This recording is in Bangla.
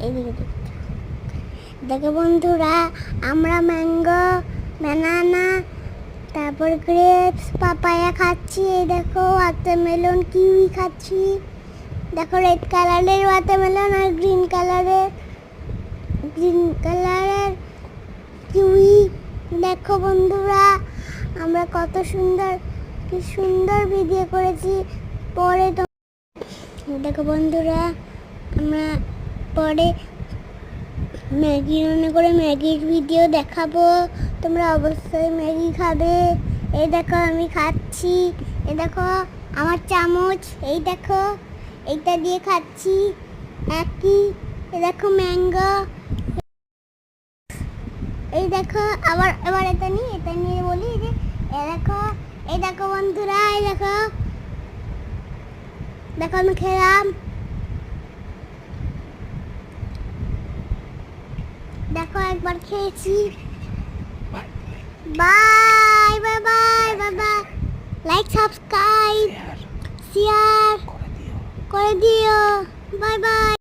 এইদিকে দেখো বন্ধুরা, আমরা ম্যাঙ্গো, ব্যানানা, তারপর গ্রেপস, পাপায়া খাচ্ছি। এই দেখো ওয়াটারমেলন, কিউই খাচ্ছি। দেখো রেড কালারের ওয়াটারমেলন আর গ্রিন কালারের কিউই। দেখো বন্ধুরা, আমরা কত সুন্দর, কি সুন্দর ভিডিও করেছি। পরে দেখো বন্ধুরা, আমরা পরে ম্যাগি রান্না করে ম্যাগির ভিডিও দেখাবো। তোমরা অবশ্যই ম্যাগি খাবে। এই দেখো আমি খাচ্ছি। এই দেখো আমার চামচ, এই দেখো এইটা দিয়ে খাচ্ছি একই। এই দেখো ম্যাঙ্গো, এই দেখো আবার এবার এটা নিয়ে বলি যে এই দেখো বন্ধুরা, এই দেখো দেখো আমি খেলাম। দেখো একবার খেয়েছি। বাই বাই বাই বাবা। লাইক সাবস্ক্রাইব শেয়ার করে দিও। Bye bye.